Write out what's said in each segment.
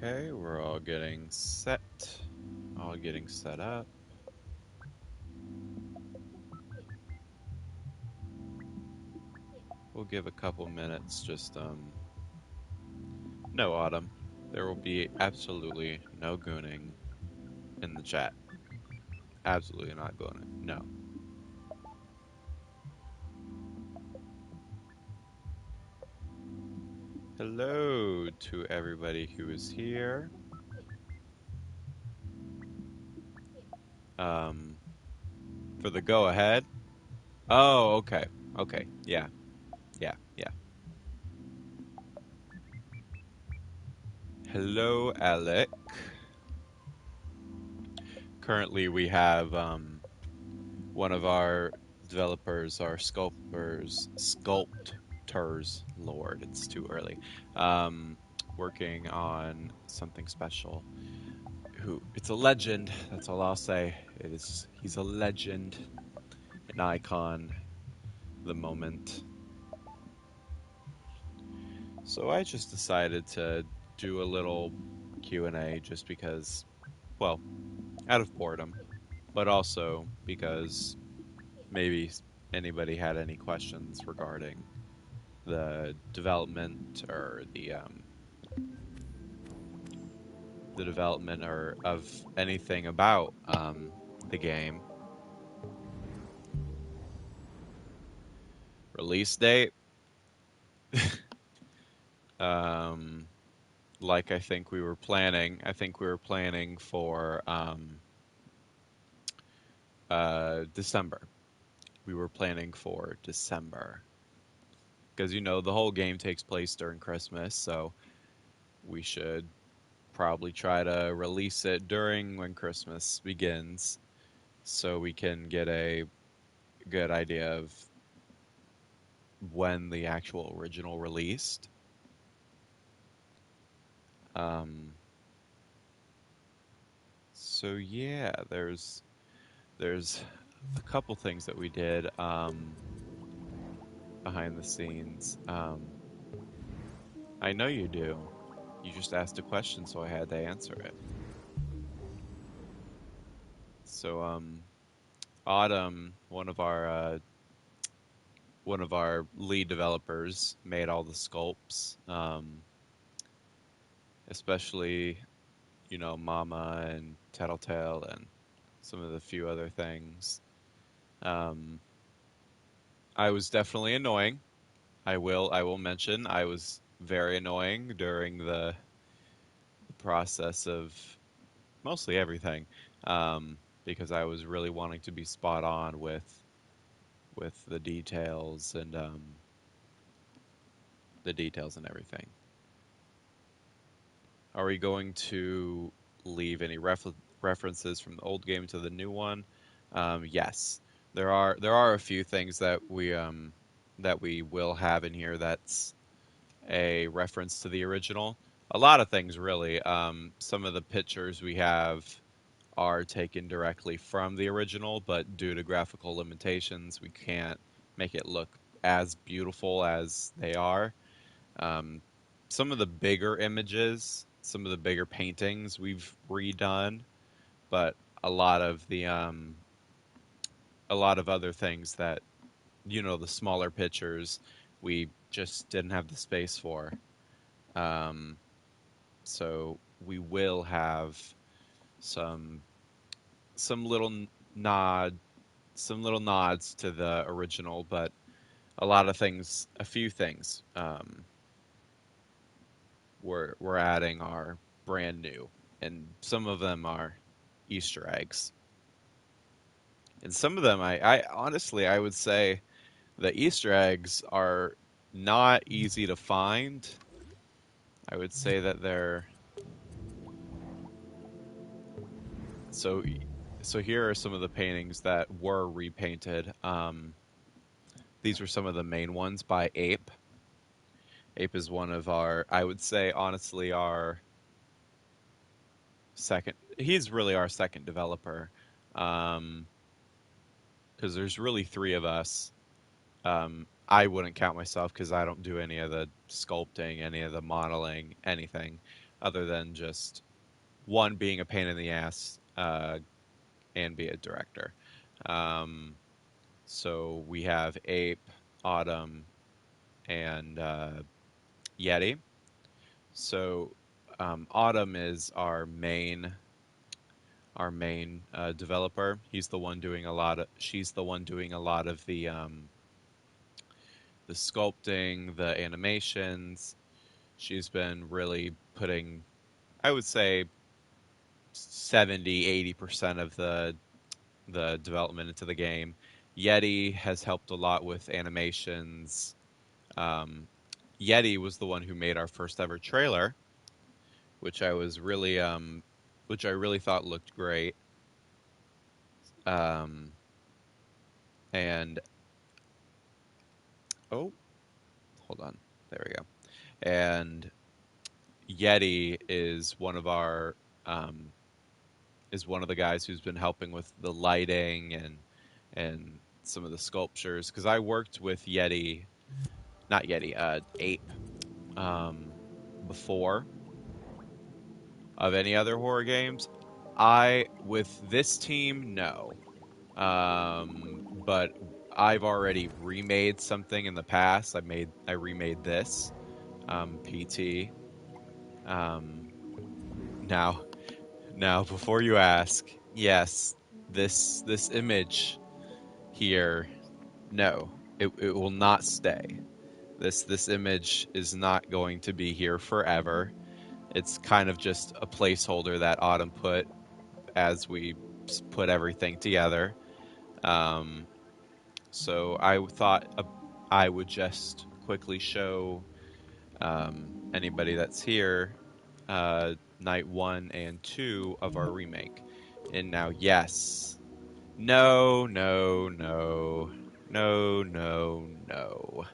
Okay, we're all getting set. All getting set up. We'll give a couple minutes, just, no autumn. There will be absolutely no gooning in the chat. Absolutely not gooning. No. Hello to everybody who is here. Um, for the go ahead. Oh, okay. Okay. Yeah. Yeah. Yeah. Hello, Alec. Currently, we have one of our developers, our sculptors, Lord, it's too early, working on something special. It's a legend. That's all I'll say. He's a legend, an icon, the moment. So I just decided to do a little Q&A just because, well, out of boredom, but also because maybe anybody had any questions regarding the development or the development or of anything about the game. Release date, um, like I think we were planning. I think we were planning for December. We were planning for December because the whole game takes place during Christmas, so we should probably try to release it during when Christmas begins, so we can get a good idea of when the actual original released. Um, so yeah, there's a couple things that we did behind the scenes. I know you do. You just asked a question, so I had to answer it. So Autumn, one of our lead developers, made all the sculpts, especially Mama and Tattletail and some of the few other things. Um, I was definitely annoying. I will mention I was very annoying during the process of mostly everything, because I was really wanting to be spot on with the details and everything. Are we going to leave any references from the old game to the new one? Yes, there are a few things that we will have in here that's a reference to the original. A lot of things, really. Some of the pictures we have are taken directly from the original, but due to graphical limitations, we can't make it look as beautiful as they are. Um, some of the bigger images, some of the bigger paintings we've redone, but a lot of a lot of other things that the smaller pictures we just didn't have the space for. Um, so we will have some some little nod some little nods to the original, but a few things we're adding are brand new, and some of them are Easter eggs, and some of them I honestly I would say the Easter eggs are not easy to find. I would say that they're so so here are some of the paintings that were repainted. These were some of the main ones by Ape. Ape is one of our, I would say, honestly, our second. He's really our second developer, because there's really three of us. I wouldn't count myself because I don't do any of the sculpting, any of the modeling, anything. other than just one being a pain in the ass and be a director. Um, so we have Ape, Autumn, and Yeti. So Autumn is our main developer. He's the one doing a lot of. She's the one doing a lot of the sculpting, the animations. She's been really putting, I would say, 70-80% of the development into the game. Yeti has helped a lot with animations. Um, Yeti was the one who made our first ever trailer, which I was really which I really thought looked great. Um, and oh, hold on, there we go. And Yeti um, is one of the guys who's been helping with the lighting and some of the sculptures because I worked with Yeti, not Yeti, Ape, um, before of any other horror games. I with this team, no. But I've already remade something in the past. I remade this PT. Um, now now before you ask, yes, this image here, no, it will not stay. This image is not going to be here forever. It's kind of just a placeholder that Autumn put as we put everything together. Um, So I thought I would just quickly show anybody that's here night 1 and 2 of our remake. And now, yes. No, no, no. No, no, no.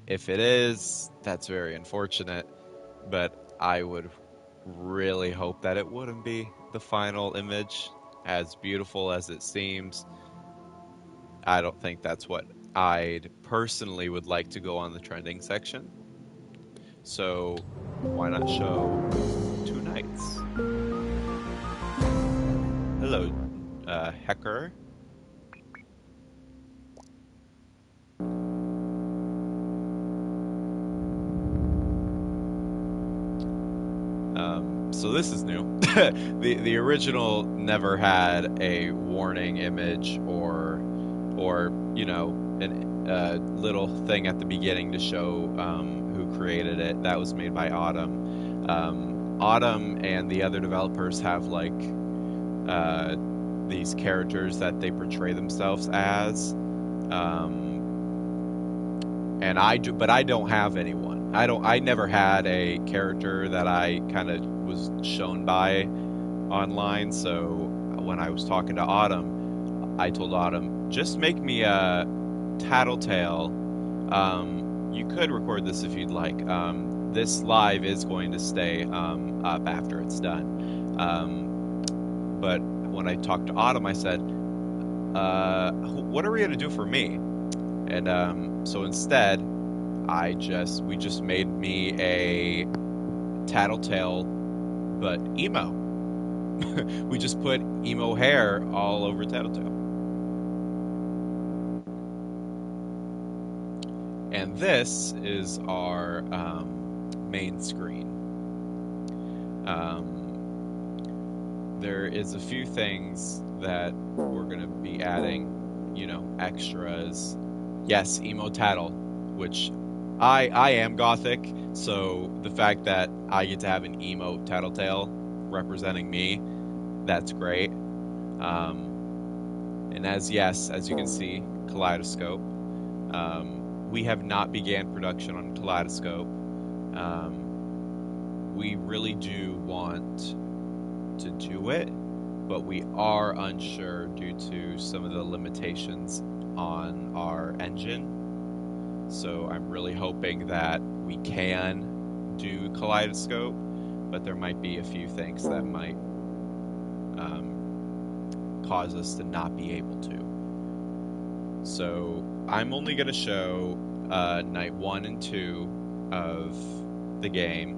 If it is, that's very unfortunate, but I would really hope that it wouldn't be the final image, as beautiful as it seems. I don't think that's what I'd personally would like to go on the trending section. So why not show 2 nights? Hello, Hecker. So this is new. The original never had a warning image or a little thing at the beginning to show who created it. That was made by Autumn. Autumn and the other developers have uh, these characters that they portray themselves as, and but I don't have anyone. I never had a character that I kind of was shown by online. So when I was talking to Autumn, I told Autumn, just make me a Tattletail. You could record this if you'd like. This live is going to stay up after it's done. But when I talked to Autumn, I said, what are we going to do for me? And so instead, we just made me a Tattletail, but emo. We just put emo hair all over Tattletail. And this is our main screen. There is a few things that we're going to be adding, extras. Yes, emo tattle, which I am gothic, so the fact that I get to have an emo Tattletail representing me, that's great. And as you can see, Kaleidoscope. We have not began production on Kaleidoscope. We really do want to do it, but we are unsure due to some of the limitations on our engine. So I'm really hoping that we can do Kaleidoscope, but there might be a few things that might cause us to not be able to. So I'm only going to show night 1 and 2 of the game.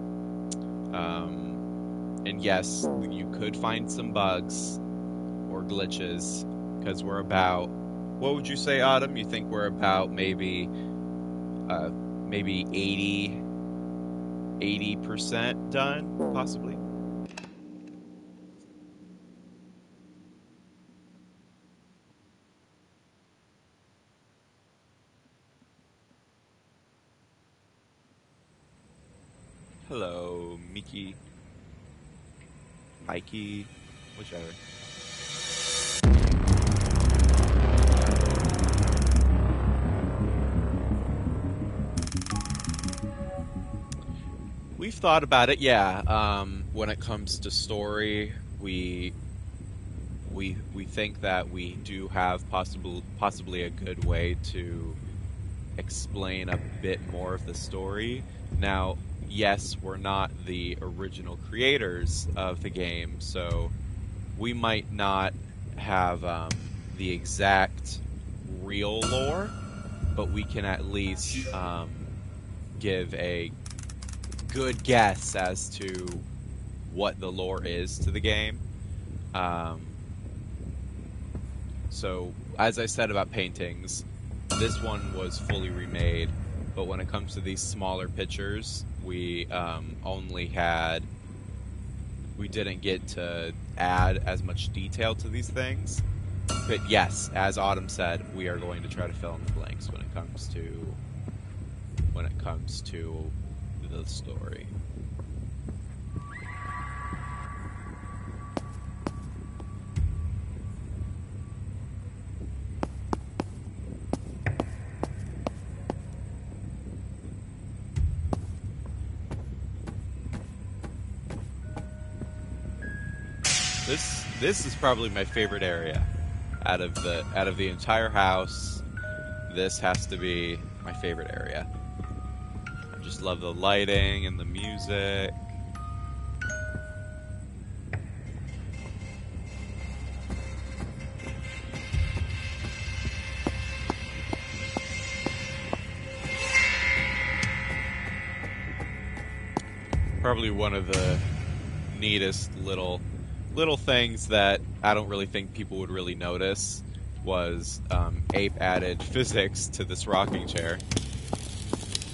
And yes, you could find some bugs or glitches because we're about. What would you say, Autumn? You think we're about maybe 80% done, possibly? Hello, Miki, Mikey, whichever. We've thought about it, yeah. When it comes to story, we think that we do have possibly a good way to explain a bit more of the story. Now, yes, we're not the original creators of the game, so we might not have the exact real lore, but we can at least give a good guess as to what the lore is to the game. So, as I said about paintings, this one was fully remade, but when it comes to these smaller pictures, we didn't get to add as much detail to these things. But yes, as Autumn said, we are going to try to fill in the blanks when it comes to the story. This is probably my favorite area out of the entire house. This has to be my favorite area. I just love the lighting and the music. Probably one of the neatest little things that I don't really think people would really notice was Ape added physics to this rocking chair.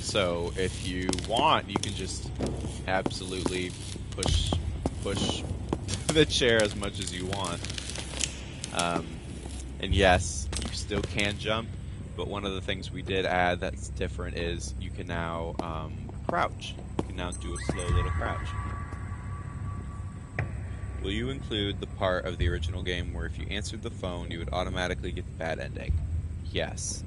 So if you want, you can just absolutely push the chair as much as you want. And yes, you still can jump, but one of the things we did add that's different is you can now crouch. You can now do a slow little crouch. Will you include the part of the original game where if you answered the phone, you would automatically get the bad ending? Yes.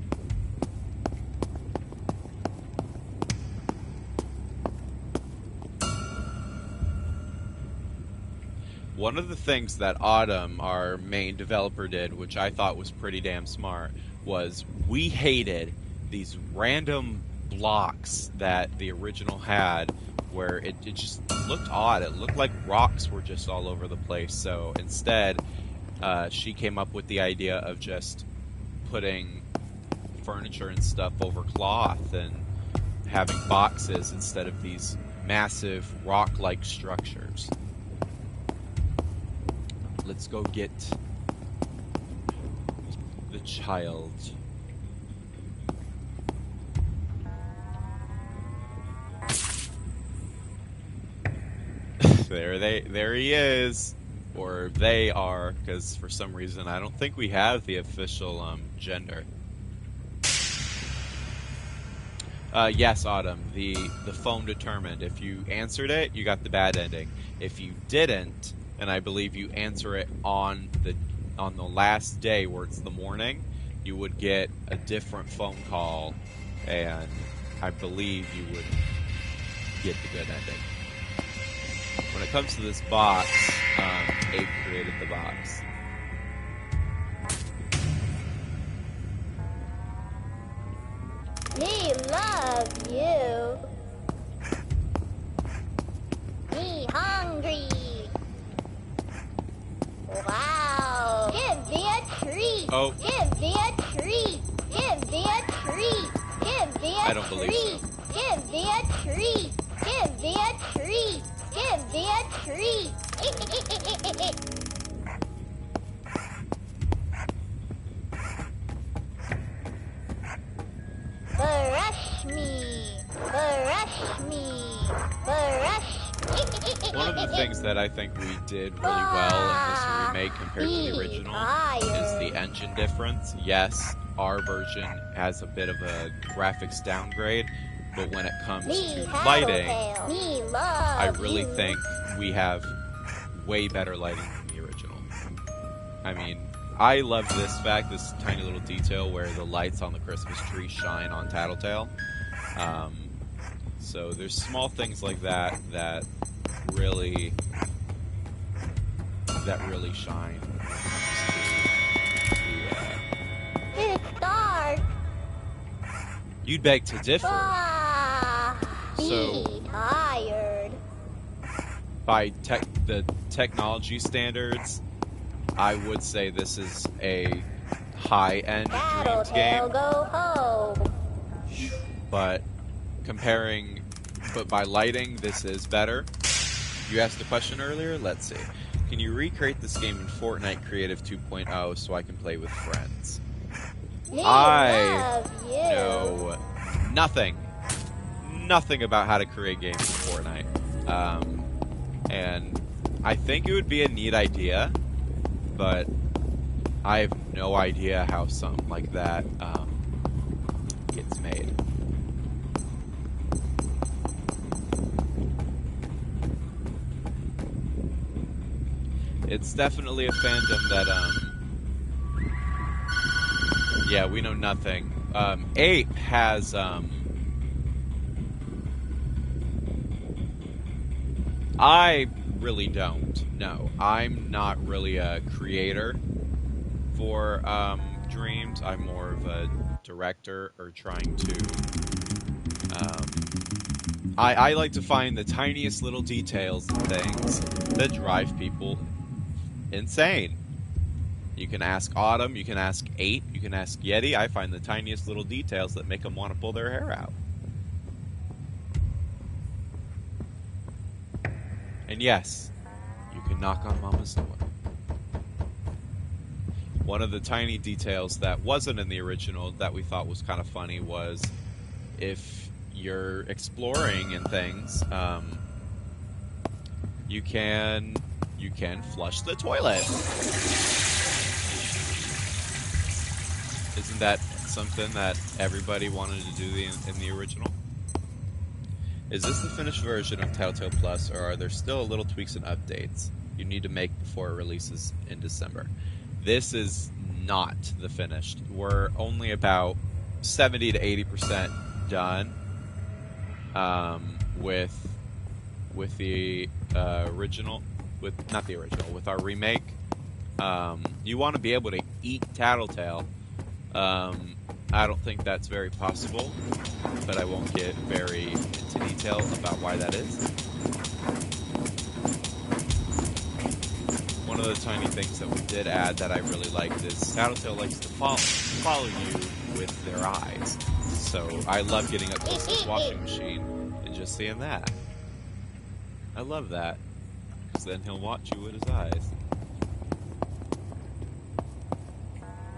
One of the things that Autumn, our main developer, did, which I thought was pretty damn smart, was we hated these random blocks that the original had where it just looked odd. It looked like rocks were just all over the place. So instead, she came up with the idea of just putting furniture and stuff over cloth and having boxes instead of these massive rock-like structures. Let's go get the child. There he is, or they are, because for some reason I don't think we have the official gender. Yes, Autumn. The phone determined. If you answered it, you got the bad ending. If you didn't, and I believe you answer it on the last day where it's the morning, you would get a different phone call, and I believe you would get the good ending. When it comes to this box, Abe created the box. Me love you. Me hungry. Wow. Give me a treat. Oh. Give me a treat. Give me a treat. Give me a treat. I don't believe so. Give me a treat. Give me a treat. Give me a treat. Brush me. Brush me. Brush. One of the things that I think we did really well in this remake compared to the original is the engine difference. Yes, our version has a bit of a graphics downgrade, but when it comes to lighting, I really think we have way better lighting than the original. I mean, I love this fact, this tiny little detail where the lights on the Christmas tree shine on Tattletail. So there's small things like that that really shine when it comes to It's dark. You'd beg to differ. So Tired. by the technology standards, I would say this is a high-end Dreams game. Go home. But by lighting, this is better. You asked a question earlier? Let's see. Can you recreate this game in Fortnite Creative 2.0 so I can play with friends? I know nothing about how to create games in Fortnite. And I think it would be a neat idea, but I have no idea how something like that gets made. It's definitely a fandom that, yeah, we know nothing. Ape has, I really don't know. I'm not really a creator for, Dreams. I'm more of a director or trying to, I like to find the tiniest little details and things that drive people insane. You can ask Autumn, you can ask Ape, you can ask Yeti. I find the tiniest little details that make them want to pull their hair out. And yes, you can knock on Mama's door. One of the tiny details that wasn't in the original that we thought was kind of funny was if you're exploring and things, you can flush the toilet. Isn't that something that everybody wanted to do in the original? Is this the finished version of Tattletail Plus, or are there still little tweaks and updates you need to make before it releases in December? This is not the finished. We're only about 70 to 80% done with the original. With our remake. You want to be able to eat Tattletail. I don't think that's very possible, but I won't get very into detail about why that is. One of the tiny things that we did add that I really liked is Tattletail likes to follow you with their eyes. So I love getting up close to this washing machine and just seeing that. I love that. Because then he'll watch you with his eyes.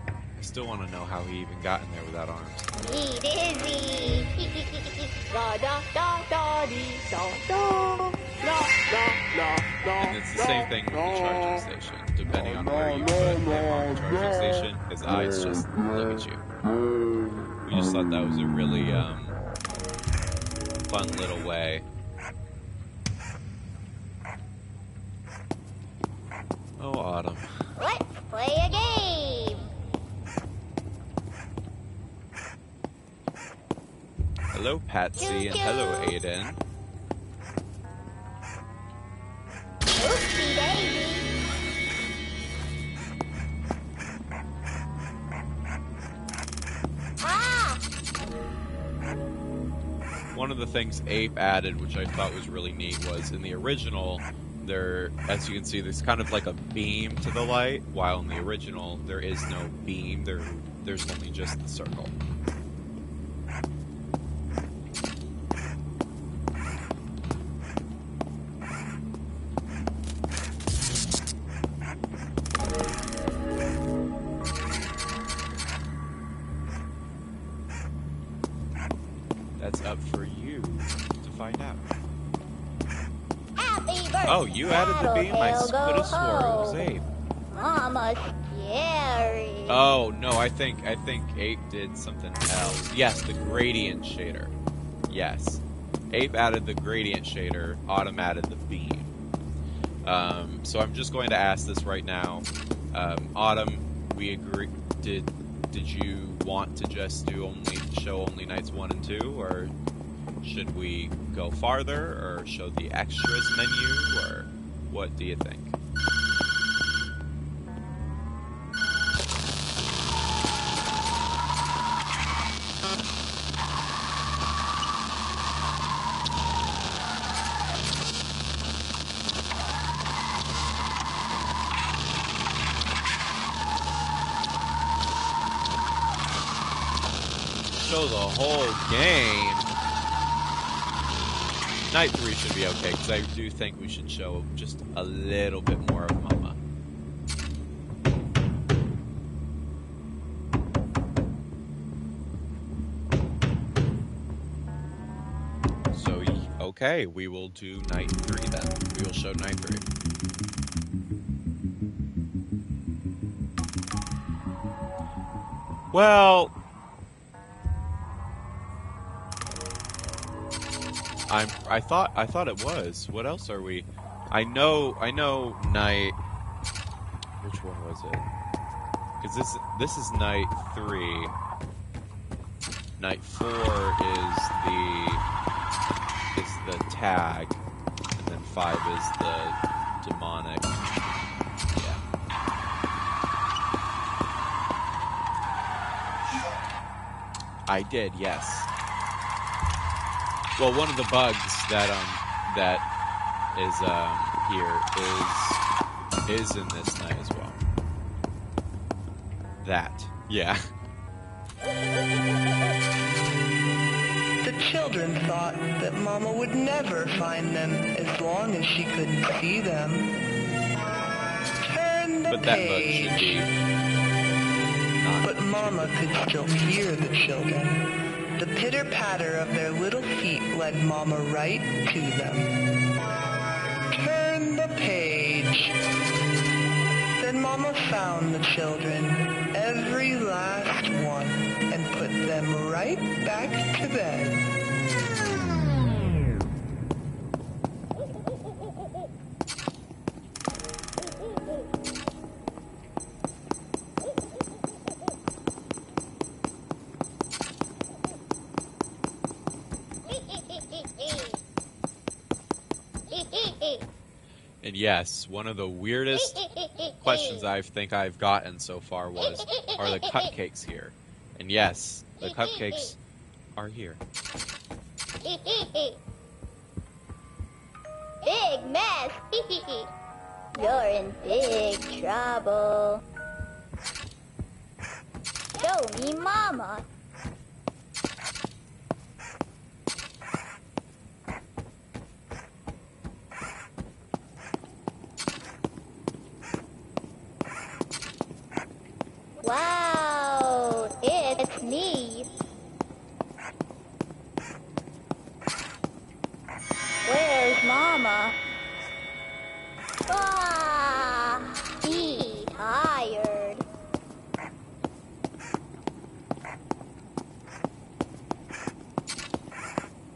I still want to know how he even got in there without arms. Dizzy. And it's the same thing with the charging station. Depending on where you put him on the charging station, his eyes just look at you. We just thought that was a really fun little way. Oh, Autumn. Let's play a game. Hello, Patsy, and hello, Aiden. Oopsie daisy. Ah! One of the things Ape added, which I thought was really neat, was in the original, there, as you can see, there's kind of like a beam to the light, while in the original, there is no beam, there's only just the circle. up for you to find out. Happy birthday, Oh, you added the beam? I Tattletail, could go have swore it was home. Ape. Mama's scary. Oh no, I think Ape did something else. Yes, the gradient shader. Yes, Ape added the gradient shader. Autumn added the beam. So I'm just going to ask this right now. Autumn, we agree. Did you want to just show only nights 1 and 2, or should we go farther, or show the extras menu, or what do you think? Show the whole game. Night 3 should be okay, because I do think we should show just a little bit more of Mama. So, okay, we will do night 3 then. We will show night 3. Well, I thought it was. What else are we? I know night. Which one was it? Because this is night 3. Night 4 is the tag, and then 5 is the demonic. Yeah. I did, yes. Well, one of the bugs that here is in this night as well. That, yeah. The children thought that Mama would never find them as long as she couldn't see them. Turn the But that bug should page. be not. But Mama could still hear the children. The pitter-patter of their little feet led Mama right to them. Turn the page. Then Mama found the children, every last one, and put them right back to bed. And yes, one of the weirdest questions I think I've gotten so far was, are the cupcakes here? And yes, the cupcakes are here. Big mess. You're in big trouble. Show me Mama. Wow, it's me. Where's Mama? Ah, he's tired.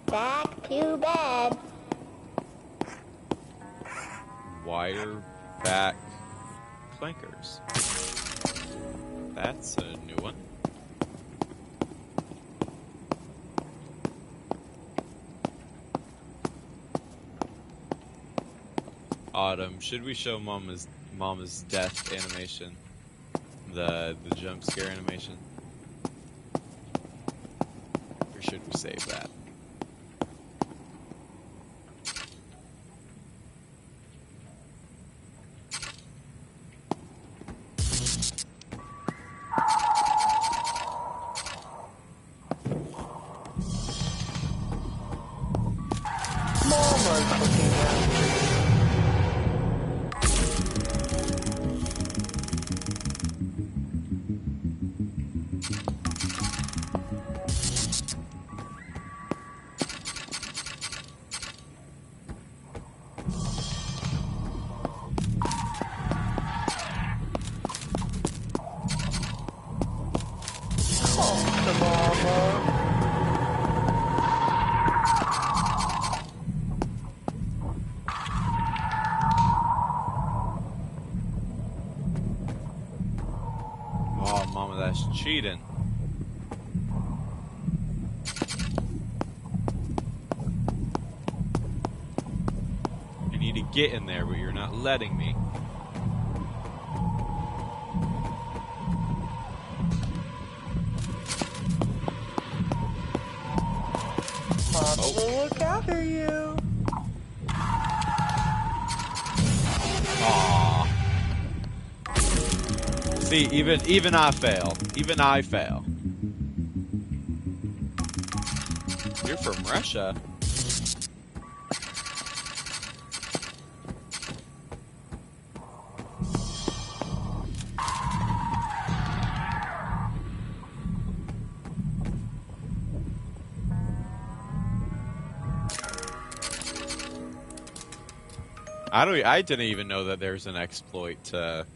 Back to bed. Wire back clankers. That's a new one. Autumn, should we show Mama's death animation? The jump scare animation? Or should we save that? Mama's looking after you. cheating. I need to get in there, but you're not letting me. Mama will look after you. Aww. See, even I fail. Even I fail. You're from Russia. I didn't even know that there's an exploit to...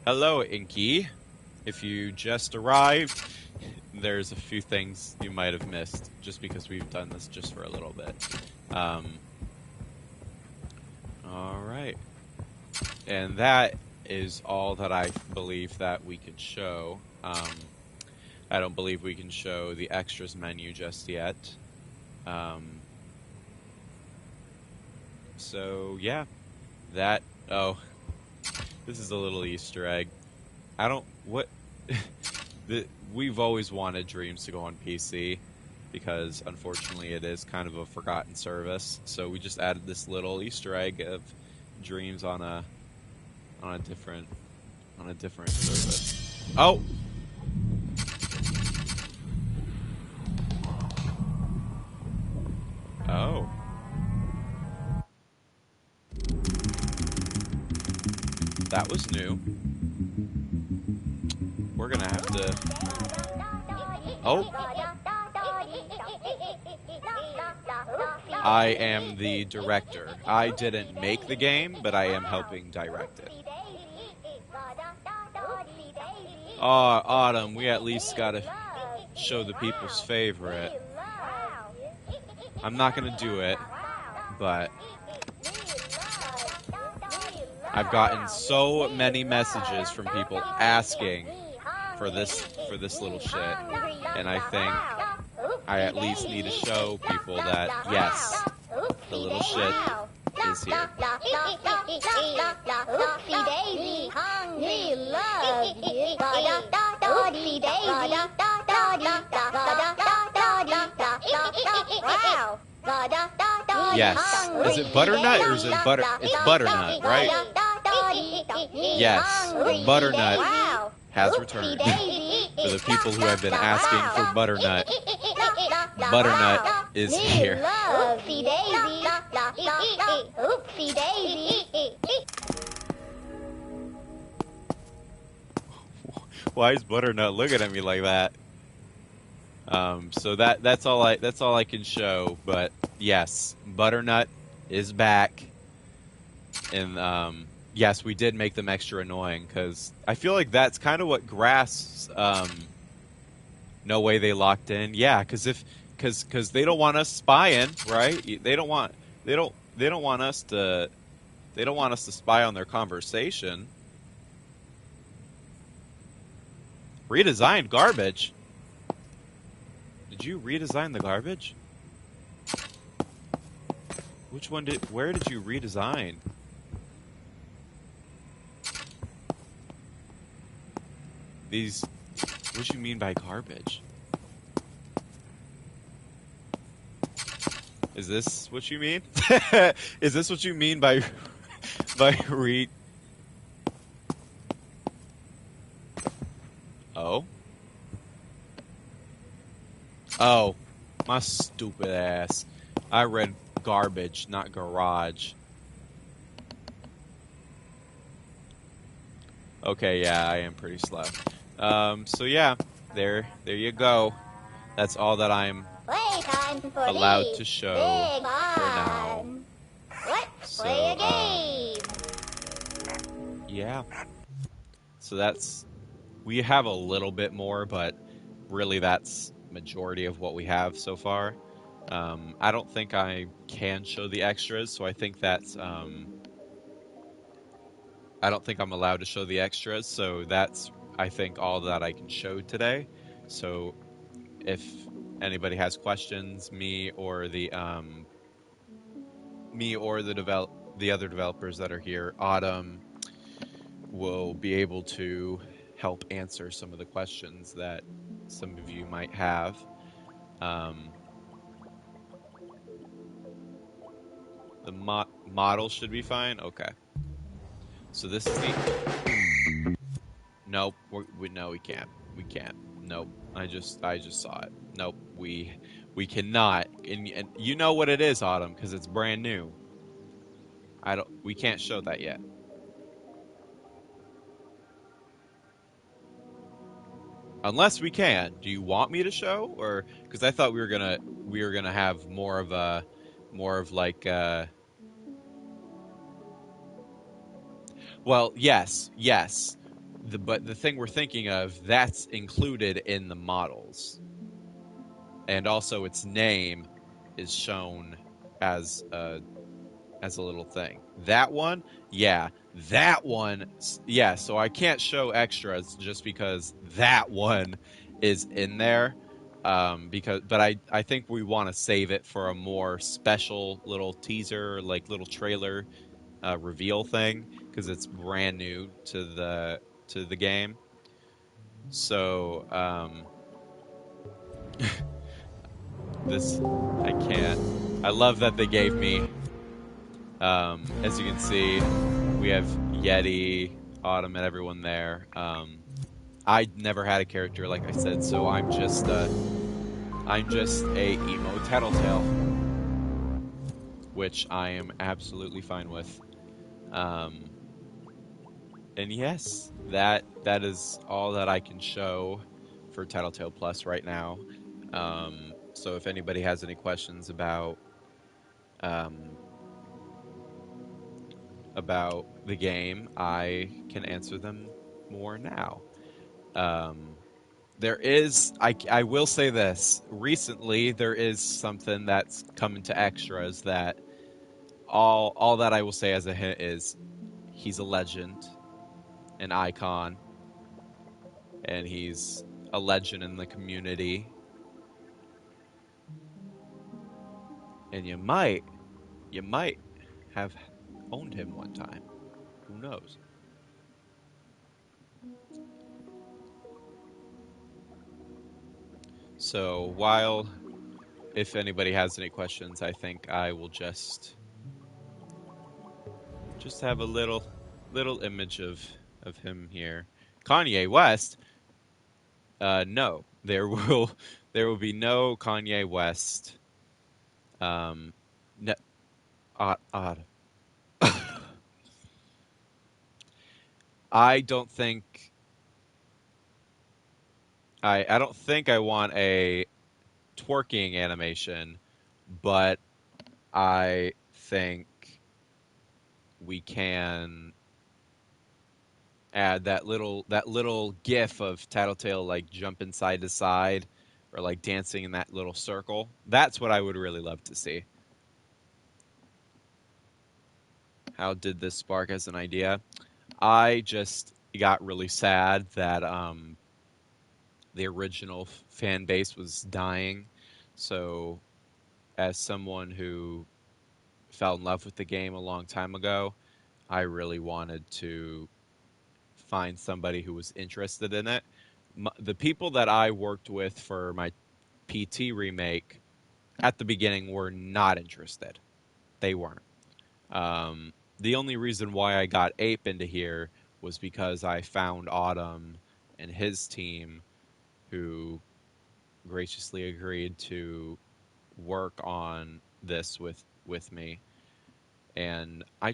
Hello, Inky. If you just arrived, there's a few things you might have missed, just because we've done this just for a little bit. Alright. And that is all that I believe that we could show. I don't believe we can show the extras menu just yet. So, yeah. That... Oh. This is a little Easter egg. I don't... What... We've always wanted Dreams to go on PC, because unfortunately it is kind of a forgotten service. So we just added this little Easter egg of Dreams on a different service. Oh! Oh. That was new. We're gonna have to... Oh! I am the director. I didn't make the game, but I am helping direct it. Aw, Autumn, we at least gotta show the people's favorite. I'm not gonna do it, but... I've gotten so many messages from people asking for this little shit, and I think I at least need to show people that yes, the little shit is here. Oopsie daisy, hungry, love you. Oopsie daisy, wow. Yes. Is it butternut or is it butter? It's butternut, right? Yes. Butternut has returned. For the people who have been asking for butternut, butternut is here. Oopsie daisy, oopsie daisy. Why is butternut looking at me like that? So that's all I can show. But yes, butternut is back, and yes, we did make them extra annoying because I feel like that's kind of what Grass. No way they locked in. Yeah, because they don't want us spying, right? They don't want us to spy on their conversation. Redesigned garbage. Did you redesign the garbage? Where did you redesign? These, what do you mean by garbage? Is this what you mean? Is this what you mean by read? Oh? Oh, my stupid ass. I read garbage, not garage. Okay, yeah, I am pretty slow. So yeah, there you go. That's all that I'm allowed to show for now. Let's So, play a game. Yeah. So we have a little bit more, but really that's majority of what we have so far. I don't think I can show the extras, so I think that's I don't think I'm allowed to show the extras, so I think all that I can show today. So if anybody has questions, me or the other developers that are here, Autumn will be able to help answer some of the questions that some of you might have. Um, the model should be fine. Okay. So this is the nope. No, we can't. We can't. Nope. I just saw it. Nope. We cannot. And you know what it is, Autumn, because it's brand new. I don't. We can't show that yet. Unless we can. Do you want me to show, or because I thought we were gonna have more of like well, yes. But the thing we're thinking of, that's included in the models. And also its name is shown as a little thing. That one, yeah, that one, yeah. So I can't show extras just because that one is in there. But I think we want to save it for a more special little teaser, like little trailer reveal thing, because it's brand new to the game. So this I can't. I love that they gave me. As you can see, we have Yeti, Autumn, and everyone there. I never had a character like I said, so I'm just a emo Tattletail, which I am absolutely fine with. Um, and yes, that is all that I can show for Tattletail Plus right now. So if anybody has any questions um, about the game, I can answer them more now. Um, I will say this. Recently, there is something that's coming to extras that all that I will say as a hint is he's a legend, an icon, and he's a legend in the community. And you might have owned him one time. Who knows? So while if anybody has any questions, I think I will just have a little image of him here. Kanye West. No, there will be no Kanye West. Um, no, odd. I don't think I don't think I want a twerking animation, but I think we can add that little gif of Tattletail like jumping side to side or like dancing in that little circle. That's what I would really love to see. How did this spark as an idea? I just got really sad that the original fan base was dying. So, as someone who fell in love with the game a long time ago, I really wanted to find somebody who was interested in it. The people that I worked with for my PT remake at the beginning were not interested. They weren't. The only reason why I got Ape into here was because I found Autumn and his team who graciously agreed to work on this with me, and I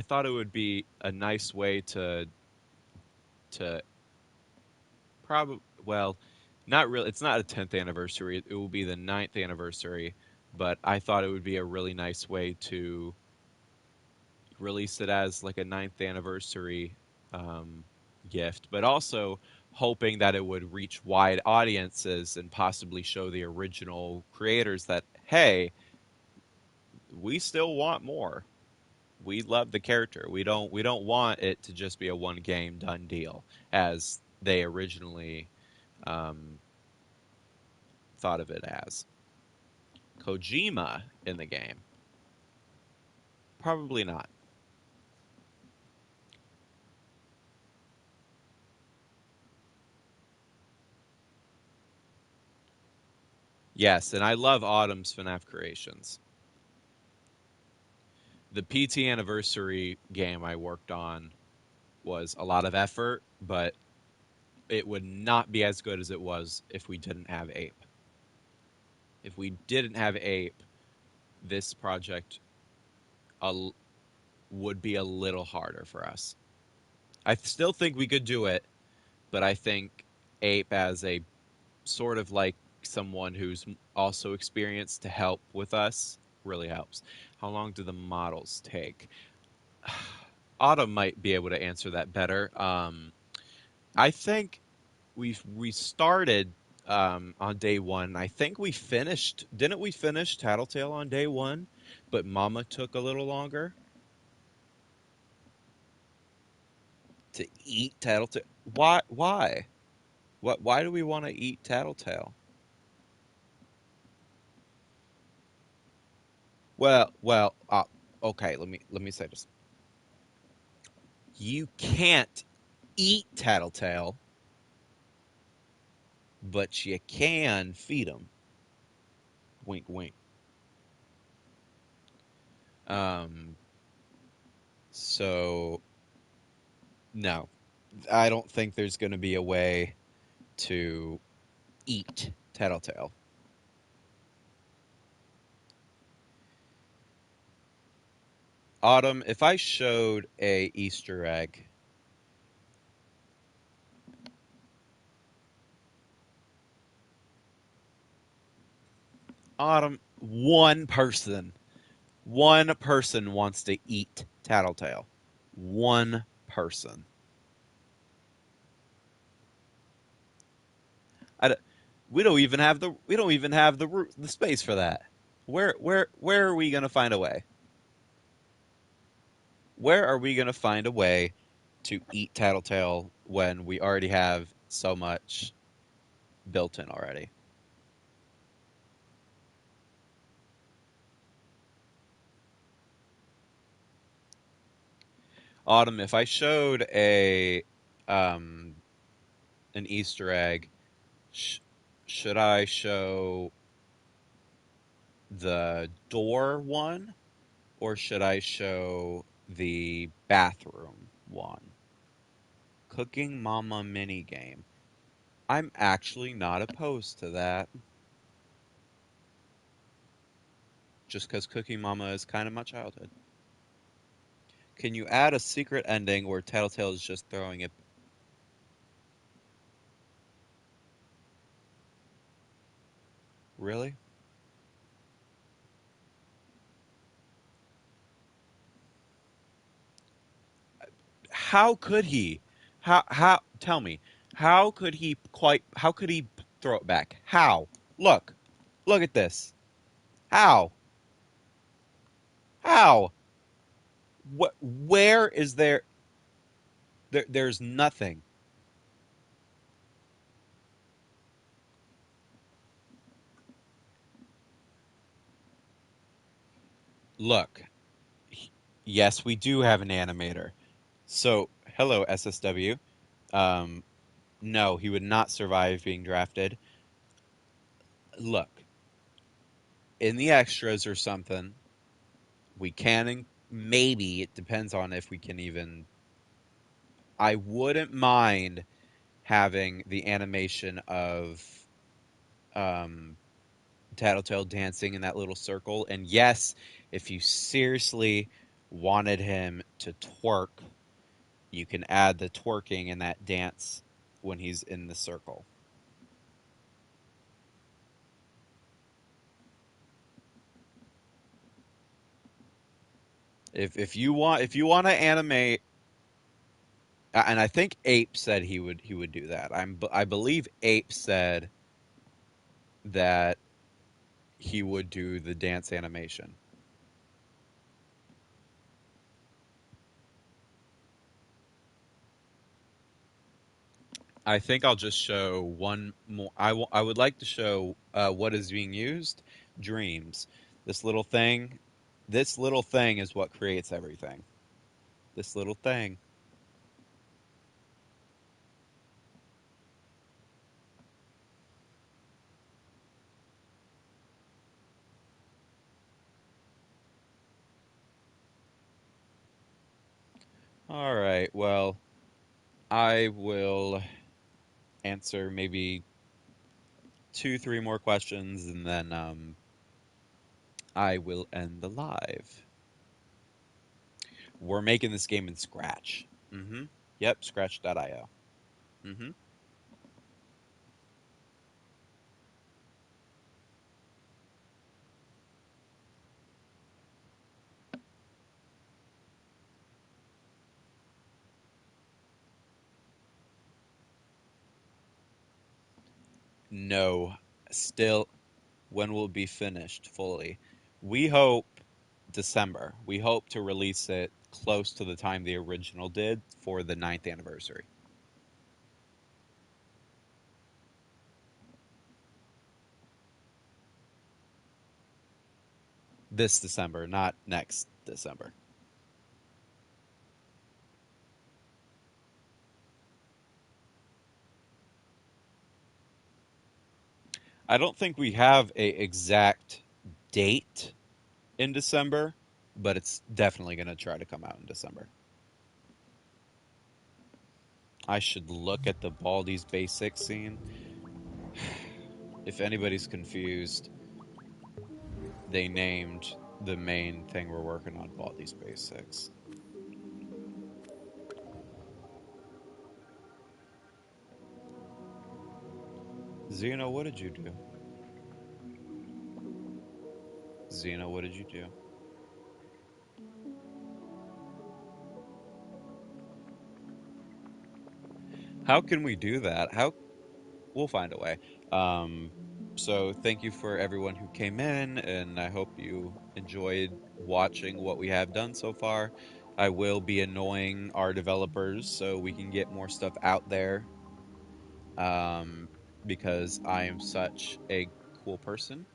thought it would be a nice way to probably well, not really. It's not a 10th anniversary. It will be the 9th anniversary, but I thought it would be a really nice way to release it as like a 9th anniversary um, gift, but also hoping that it would reach wide audiences and possibly show the original creators that hey, we still want more. we love the character. We don't want it to just be a one game done deal as they originally um, thought of it as. Kojima in the game, probably not. Yes, and I love Autumn's FNAF creations. The PT anniversary game I worked on was a lot of effort, but it would not be as good as it was if we didn't have Ape. If we didn't have Ape, this project a, would be a little harder for us. I still think we could do it, but I think Ape as a sort of like someone who's also experienced to help with us really helps. How long do the models take? Autumn might be able to answer that better. I think we started on day one. I think we finished. Didn't we finish Tattletail on day one? But Mama took a little longer to eat Tattletail. Why? Why? What? Why do we want to eat Tattletail? Well. Okay. Let me say this. You can't eat Tattletail, but you can feed him. Wink, wink. Um. So no, I don't think there's going to be a way to eat Tattletail. Autumn, if I showed a Easter egg, Autumn, one person wants to eat Tattletail. One person. I d we don't even have the space for that. Where are we gonna find a way? Where are we gonna find a way to eat Tattletail when we already have so much built in already? Autumn, if I showed a um an Easter egg, sh should I show the door one or should I show the bathroom one? Cooking Mama mini game. I'm actually not opposed to that, just because Cooking Mama is kind of my childhood. Can you add a secret ending where Tattletale is just throwing it? Really? How could he? How? Tell me. How could he throw it back? How? Look, look at this. How? How? What? Where is there? There's nothing. Look. Yes, we do have an animator. So, hello, SSW. Um, no, he would not survive being drafted. Look, in the extras or something, we can maybe it depends on if we can even. I wouldn't mind having the animation of um, Tattletale dancing in that little circle. And yes, if you seriously wanted him to twerk, you can add the twerking in that dance when he's in the circle. If you want to animate, and I think Ape said he would do that. I believe Ape said that he would do the dance animation. I think I'll just show one more. I would like to show what is being used. Dreams. This little thing. This little thing is what creates everything. This little thing. All right. Well, I will answer maybe two, three more questions, and then I will end the live. We're making this game in Scratch. Mm-hmm. Yep, Scratch.io. Mm-hmm. No, still, when will it be finished fully? We hope December. We hope to release it close to the time the original did for the ninth anniversary. This December, not next December. I don't think we have a exact date in December, but it's definitely going to try to come out in December. I should look at the Baldi's Basics scene. If anybody's confused, they named the main thing we're working on Baldi's Basics. Xeno, what did you do? Xeno, what did you do? How can we do that? How we'll find a way. Um, so thank you for everyone who came in, and I hope you enjoyed watching what we have done so far. I will be annoying our developers so we can get more stuff out there. Because I am such a cool person.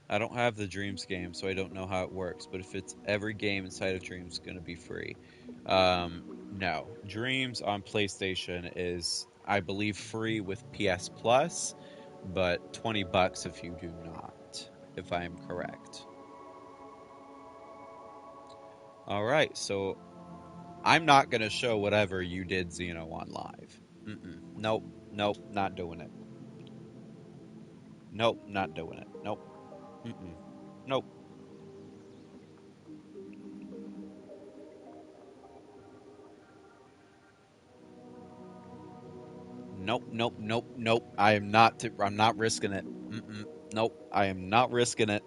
I don't have the Dreams game, so I don't know how it works. But if it's every game inside of Dreams going to be free, no. Dreams on PlayStation is, I believe, free with PS Plus, but $20 if you do not, if I am correct. All right, so I'm not going to show whatever you did, Xeno, on live. Nope, nope, not doing it. Nope, not doing it. Nope, mm-mm. Nope. Nope, nope, nope, nope. I am not. I'm not risking it. Nope, I am not risking it.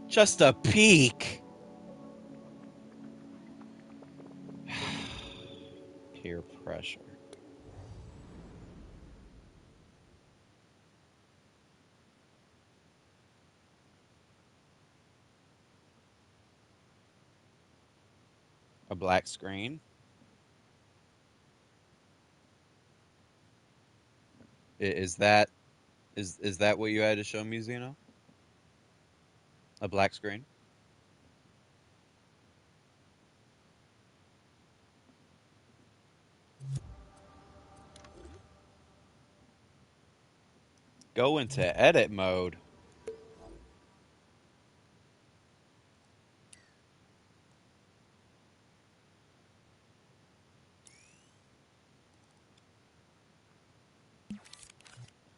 Just a peek. Peer pressure. A black screen. Is that is that what you had to show me, Zeno? A black screen. Go into edit mode.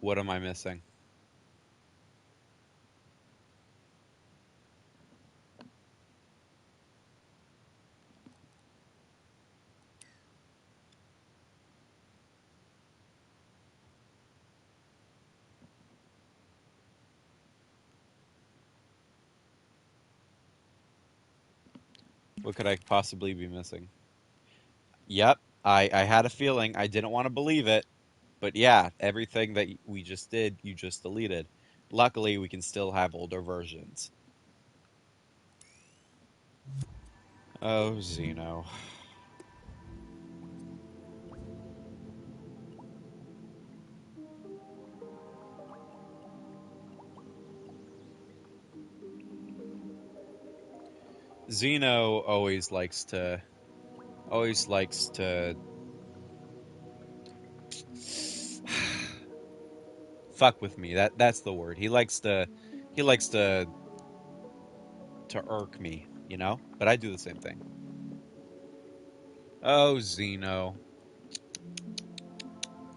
What am I missing? What could I possibly be missing? Yep, I had a feeling. I didn't want to believe it, but yeah, everything that we just did, you just deleted. Luckily, we can still have older versions. Oh, Zeno. Zeno always likes to fuck with me. That's the word. He likes to irk me, you know? But I do the same thing. Oh, Zeno,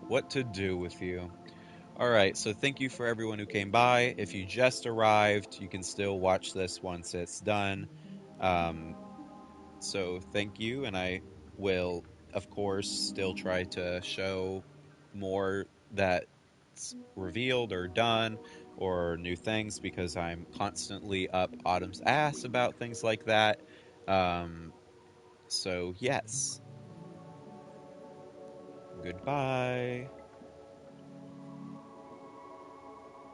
what to do with you? All right, so thank you for everyone who came by. If you just arrived, you can still watch this once it's done. Um, so thank you, and I will, of course, still try to show more that's revealed or done or new things because I'm constantly up Autumn's ass about things like that. Um, so yes, goodbye.